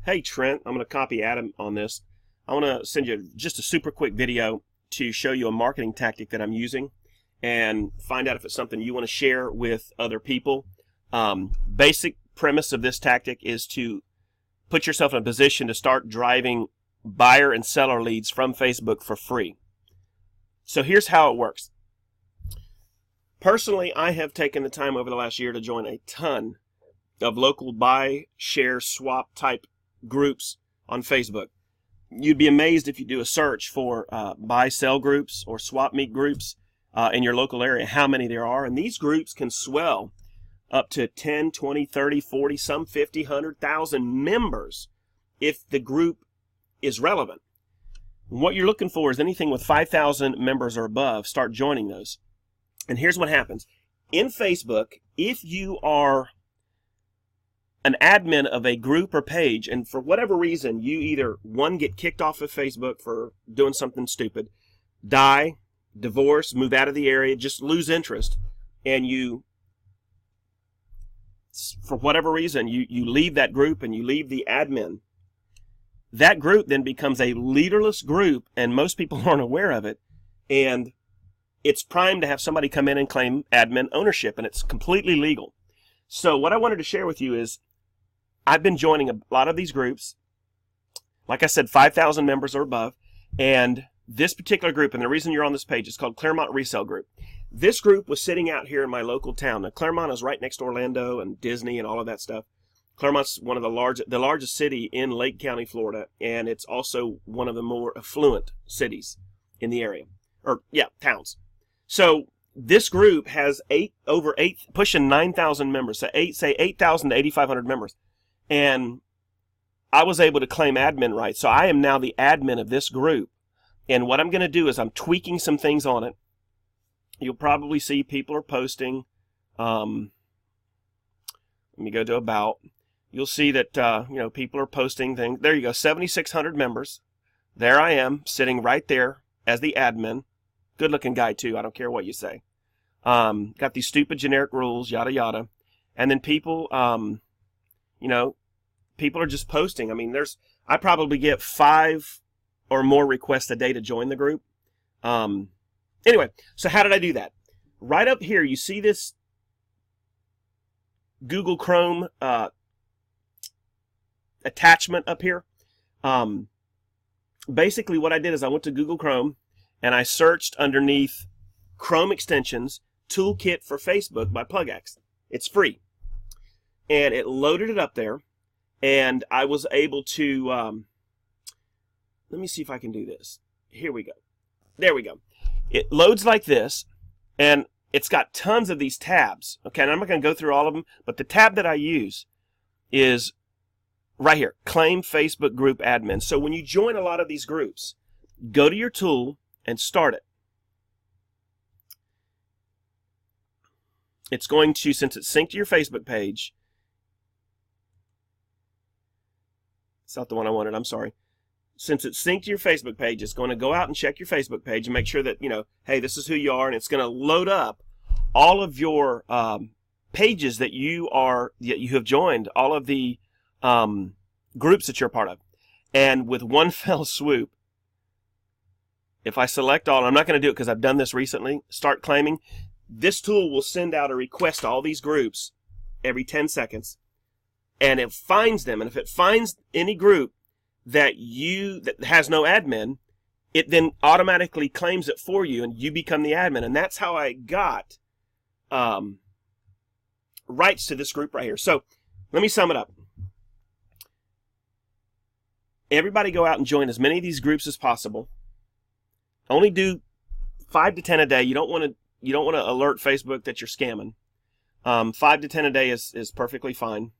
Hey Trent, I'm going to copy Adam on this. I want to send you just a super quick video to show you a marketing tactic that I'm using and find out if it's something you want to share with other people. Basic premise of this tactic is to put yourself in a position to start driving buyer and seller leads from Facebook for free. So here's how it works. Personally, I have taken the time over the last year to join a ton of local buy, share, swap type groups on Facebook. You'd be amazed if you do a search for buy, sell groups or swap meet groups in your local area, how many there are. And these groups can swell up to 10, 20, 30, 40, some 50, 100,000 members if the group is relevant. And what you're looking for is anything with 5,000 members or above. Start joining those. And here's what happens. In Facebook, if you are an admin of a group or page, and for whatever reason, you either, one, get kicked off of Facebook for doing something stupid, die, divorce, move out of the area, just lose interest, and you, for whatever reason, you leave that group and you leave the admin, that group then becomes a leaderless group, and most people aren't aware of it, and it's primed to have somebody come in and claim admin ownership, and it's completely legal. So what I wanted to share with you is I've been joining a lot of these groups, like I said, 5,000 members or above, and this particular group, and the reason you're on this page, is called Claremont Resale Group. This group was sitting out here in my local town. Now, Claremont is right next to Orlando and Disney and all of that stuff. Claremont's one of the largest city in Lake County, Florida, and it's also one of the more affluent cities in the area, towns. So this group has pushing 9,000 members, so 8,000 to 8,500 members. And I was able to claim admin rights. So I am now the admin of this group. And what I'm going to do is I'm tweaking some things on it. You'll probably see people are posting. Let me go to about. You'll see that people are posting things. There you go, 7,600 members. There I am, sitting right there as the admin. Good looking guy too. I don't care what you say. Got these stupid generic rules, yada yada. And then people, people are just posting. I mean, I probably get 5 or more requests a day to join the group. Anyway, so how did I do that? Right up here, you see this Google Chrome attachment up here. Basically, what I did is I went to Google Chrome and I searched underneath Chrome extensions Toolkit for Facebook by PlugX. It's free. And it loaded it up there. And I was able to, let me see if I can do this. Here we go. There we go. It loads like this, and it's got tons of these tabs. Okay, and I'm not going to go through all of them, but the tab that I use is right here, Claim Facebook Group Admin. So when you join a lot of these groups, go to your tool and start it. It's going to, since it's synced to your Facebook page, it's not the one I wanted, I'm sorry. Since it's synced to your Facebook page, it's going to go out and check your Facebook page and make sure that, hey, this is who you are, and it's going to load up all of your pages that you have joined, all of the groups that you're a part of. And with one fell swoop, if I select all, I'm not going to do it because I've done this recently, start claiming, this tool will send out a request to all these groups every 10 seconds. And it finds them, and if it finds any group that has no admin, it then automatically claims it for you, and you become the admin. And that's how I got rights to this group right here. So let me sum it up. Everybody go out and join as many of these groups as possible. Only do 5 to 10 a day. You don't want to alert Facebook that you're scamming. 5 to 10 a day is perfectly fine.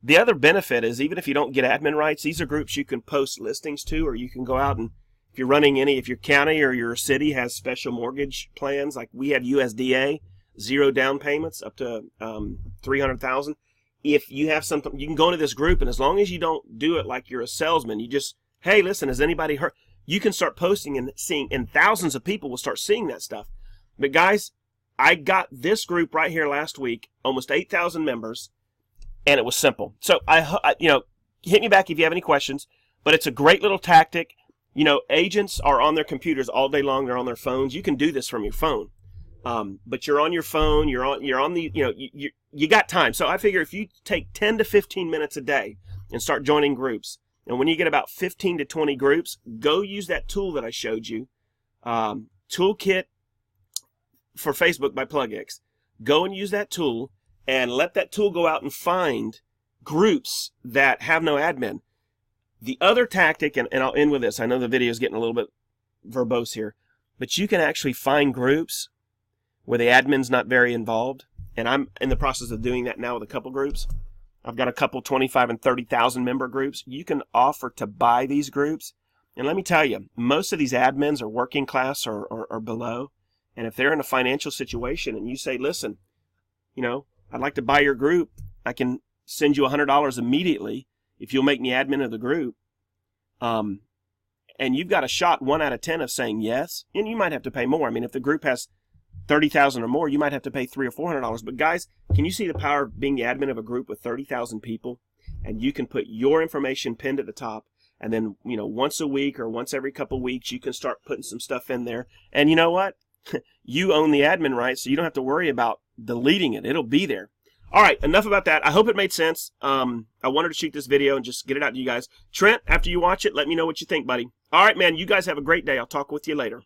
The other benefit is even if you don't get admin rights, these are groups you can post listings to, or you can go out and if your county or your city has special mortgage plans, like we have USDA, 0 down payments up to $300,000. If you have something, you can go into this group, and as long as you don't do it like you're a salesman, you just, hey, listen, has anybody heard? You can start posting and seeing, and thousands of people will start seeing that stuff. But guys, I got this group right here last week, almost 8,000 members. And it was simple. So hit me back if you have any questions. But it's a great little tactic. You know, agents are on their computers all day long. They're on their phones. You can do this from your phone. But you're on your phone. You're on the, you know, you got time. So I figure if you take 10 to 15 minutes a day and start joining groups, and when you get about 15 to 20 groups, go use that tool that I showed you, Toolkit for Facebook by PlugX. Go and use that tool and let that tool go out and find groups that have no admin. The other tactic, and I'll end with this. I know the video is getting a little bit verbose here, but you can actually find groups where the admin's not very involved. And I'm in the process of doing that now with a couple groups. I've got a couple 25 and 30,000 member groups. You can offer to buy these groups. And let me tell you, most of these admins are working class or below. And if they're in a financial situation and you say, listen, you know, I'd like to buy your group, I can send you $100 immediately if you'll make me admin of the group. And you've got a shot 1 out of 10 of saying yes. And you might have to pay more. I mean, if the group has 30,000 or more, you might have to pay $300 or $400. But guys, can you see the power of being the admin of a group with 30,000 people? And you can put your information pinned at the top. And then, you know, once a week or once every couple of weeks, you can start putting some stuff in there. And you know what? You own the admin rights, so you don't have to worry about deleting it. It'll be there. All right, enough about that. I hope it made sense. I wanted to shoot this video and just get it out to you guys. Trent, after you watch it, let me know what you think, buddy. All right, man, you guys have a great day. I'll talk with you later.